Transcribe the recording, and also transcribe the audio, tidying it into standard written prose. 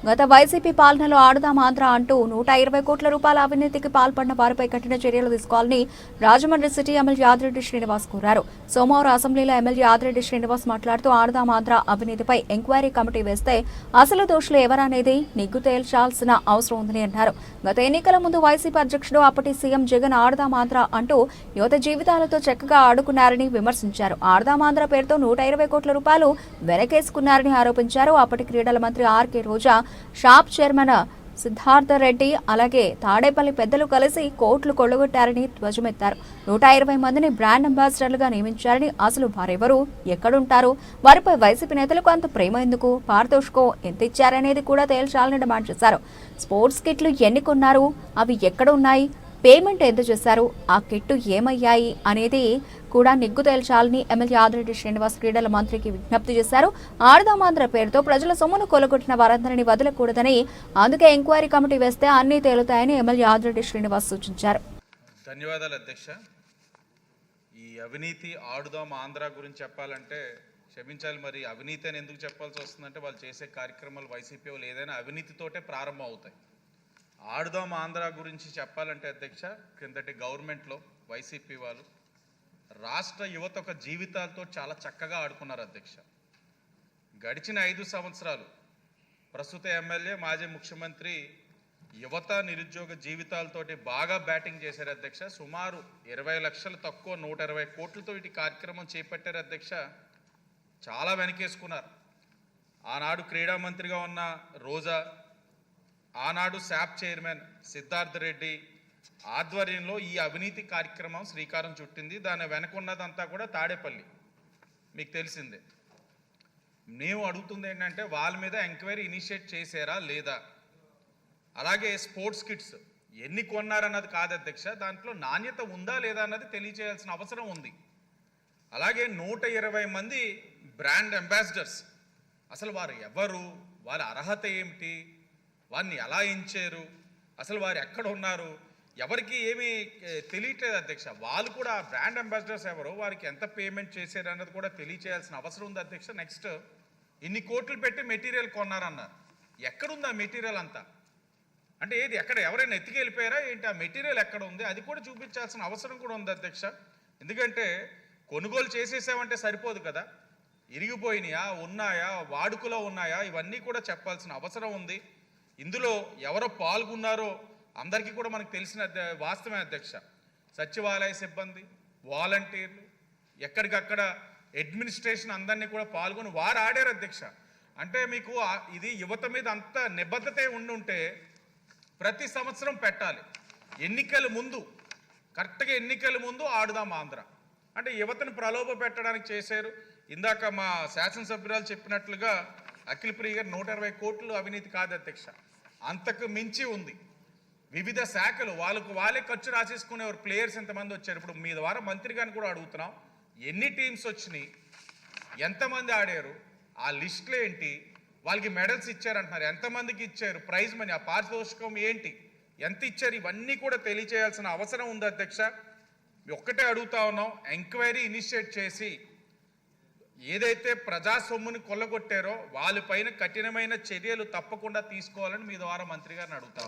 గత వైసీపీ పాలనలో ఆడుదాం ఆంధ్ర అంటూ 120 కోట్ల రూపాయల అవినీతికి పాల్పడిన వారిపై కఠిన చర్యలు తీసుకోవాలని రాజమండ్రి సిటీ ఎమ్మెల్యే ఆదిరెడ్డి శ్రీనివాస్ కోరారు. సోమవారం అసెంబ్లీలో ఎమ్మెల్యే ఆదిరెడ్డి శ్రీనివాస్ మాట్లాడుతూ ఆడుదాం ఆంధ్ర అవినీతిపై ఎంక్వైరీ కమిటీ వేస్తే అసలు దోషులు ఎవరనేది నిగ్గు తేల్చాల్సిన అవసరం ఉందని అన్నారు. గత ఎన్నికల ముందు వైసీపీ అధ్యక్షుడు అప్పటి సీఎం జగన్ ఆడుదాం ఆంధ్ర అంటూ యువత జీవితాలతో చక్కగా ఆడుకున్నారని విమర్శించారు. ఆడుదాం ఆంధ్ర పేరుతో 120 కోట్ల రూపాయలు వెనకేసుకున్నారని ఆరోపించారు. అప్పటి క్రీడల మంత్రి ఆర్కే రోజా, షాప్ చైర్మన్ సిద్ధార్థ రెడ్డి, అలాగే తాడేపల్లి పెద్దలు కలిసి కోట్లు కొల్లగొట్టారని ధ్వజమెత్తారు. 120 మందిని బ్రాండ్ అంబాసిడర్లుగా నియమించారని, అసలు వారెవరు, ఎక్కడుంటారు, వారిపై వైసీపీ నేతలకు అంత ప్రేమ ఎందుకు, పారితోషికం ఎంత ఇచ్చారనేది కూడా తేల్చాలని డిమాండ్ చేశారు. స్పోర్ట్స్ కిట్లు ఎన్ని కొన్నారు, అవి ఎక్కడ ఉన్నాయి, పేమెంట్ ఎంత చేశారు, ఆ కిట్టు ఏమయ్యాయి అనేది కూడా నిగ్గు తేల్చాలని ఎమ్మెల్యే ఆదిరెడ్డి శ్రీనివాస్ క్రీడల మంత్రికి విజ్ఞప్తి చేశారు. ఆడుదాం ఆంధ్ర పేరుతో ప్రజల సొమ్మును కొలగొట్టిన వారందరినీ వదలకూడదని, అందుకే ఎంక్వైరీ కమిటీ వేస్తే అన్నీ తేలుతాయని ఎమ్మెల్యే ఆదిరెడ్డి శ్రీనివాస్ సూచించారు. ధన్యవాదాలు అధ్యక్ష. ఈ అవినీతి ఆడుదాం ఆంధ్ర గురించి చెప్పాలంటే క్షమించాలి, మరి అవినీతి అని ఎందుకు చెప్పాల్సి వస్తుందంటే వాళ్ళు చేసే కార్యక్రమాలు వైసీపీ వాళ్ళు ఏదైనా అవినీతితోటే ప్రారంభం అవుతాయి. ఆడుదాం ఆంధ్ర గురించి చెప్పాలంటే అధ్యక్ష, కిందటి గవర్నమెంట్లో వైసీపీ వాళ్ళు రాష్ట్ర యువత ఒక జీవితాలతో చాలా చక్కగా ఆడుకున్నారు అధ్యక్ష. గడిచిన 5 సంవత్సరాలు ప్రస్తుత ఎమ్మెల్యే, మాజీ ముఖ్యమంత్రి యువత నిరుద్యోగ జీవితాలతోటి బాగా బ్యాటింగ్ చేశారు అధ్యక్ష. సుమారు 20 లక్షలు తక్కువ 120 కోట్లతో ఇటు కార్యక్రమం చేపట్టారు అధ్యక్ష. చాలా వెనకేసుకున్నారు. ఆనాడు క్రీడా మంత్రిగా ఉన్న రోజా, ఆనాడు శాప్ చైర్మన్ సిద్ధార్థ రెడ్డి ఆధ్వర్యంలో ఈ అవినీతి కార్యక్రమం శ్రీకారం చుట్టింది. దాని వెనకున్నదంతా కూడా తాడేపల్లి, మీకు తెలిసిందే. మేము అడుగుతుంది ఏంటంటే వాళ్ళ మీద ఎంక్వైరీ ఇనిషియేట్ చేశారా లేదా, అలాగే స్పోర్ట్స్ కిట్స్ ఎన్ని కొన్నారన్నది కాదు అధ్యక్ష, దాంట్లో నాణ్యత ఉందా లేదా అన్నది తెలియచేయాల్సిన అవసరం ఉంది. అలాగే 120 మంది బ్రాండ్ అంబాసిడర్స్, అసలు వారు ఎవరు, వారి అర్హత ఏమిటి, వారిని ఎలా ఎంచారు, అసలు వారు ఎక్కడ ఉన్నారు, ఎవరికి ఏమీ తెలియట్లేదు అధ్యక్ష. వాళ్ళు కూడా బ్రాండ్ అంబాసిడర్స్ ఎవరో, వారికి ఎంత పేమెంట్ చేశారు అన్నది కూడా తెలియచేయాల్సిన అవసరం ఉంది అధ్యక్ష. నెక్స్ట్, ఇన్ని కోట్లు పెట్టి మెటీరియల్ కొన్నారన్నారు. ఎక్కడుంది ఆ మెటీరియల్ అంతా? అంటే ఏది, ఎక్కడ ఎవరైనా ఎత్తికెళ్ళిపోయారా ఏంటి? ఆ మెటీరియల్ ఎక్కడ ఉంది అది కూడా చూపించాల్సిన అవసరం కూడా ఉంది అధ్యక్ష. ఎందుకంటే కొనుగోలు చేసేసామంటే సరిపోదు కదా, ఇరిగిపోయినాయా, ఉన్నాయా, వాడుకలో ఉన్నాయా, ఇవన్నీ కూడా చెప్పాల్సిన అవసరం ఉంది. ఇందులో ఎవరో పాల్గొన్నారో అందరికీ కూడా మనకు తెలిసిన వాస్తవమే అధ్యక్ష. సచివాలయ సిబ్బంది, వాలంటీర్లు, ఎక్కడికక్కడ అడ్మినిస్ట్రేషన్ అందరినీ కూడా పాల్గొని వారు ఆడారు అధ్యక్ష. అంటే మీకు ఇది యువత మీద అంత నిబద్ధత ఉండుంటే ప్రతి సంవత్సరం పెట్టాలి. ఎన్నికల ముందు, కరెక్ట్గా ఎన్నికల ముందు ఆడుదాం ఆంధ్ర అంటే యువతను ప్రలోభ పెట్టడానికి చేశారు. ఇందాక మా శాసనసభ్యురాలు చెప్పినట్లుగా అఖిల ప్రియ గారు 120 కోట్లు అవినీతి కాదు అధ్యక్ష, అంతకు మించి ఉంది. వివిధ శాఖలు వాళ్ళే ఖర్చు రాసేసుకునేవారు. ప్లేయర్స్ ఎంతమంది వచ్చారు, ఇప్పుడు మీ ద్వారా మంత్రి గారిని కూడా అడుగుతున్నాం, ఎన్ని టీమ్స్ వచ్చినాయి, ఎంతమంది ఆడారు, ఆ లిస్టులు ఏంటి, వాళ్ళకి మెడల్స్ ఇచ్చారంటున్నారు, ఎంతమందికి ఇచ్చారు, ప్రైజ్ మనీ, ఆ పారితోషికం ఏంటి, ఎంత ఇచ్చారు, ఇవన్నీ కూడా తెలియచేయాల్సిన అవసరం ఉంది అధ్యక్ష. ఒక్కటే అడుగుతా ఉన్నాం, ఎంక్వైరీ ఇనిషియేట్ చేసి ఏదైతే ప్రజా సొమ్ముని కొల్లగొట్టారో వాళ్ళపైన కఠినమైన చర్యలు తప్పకుండా తీసుకోవాలని మీ ద్వారా మంత్రి గారిని అడుగుతాం.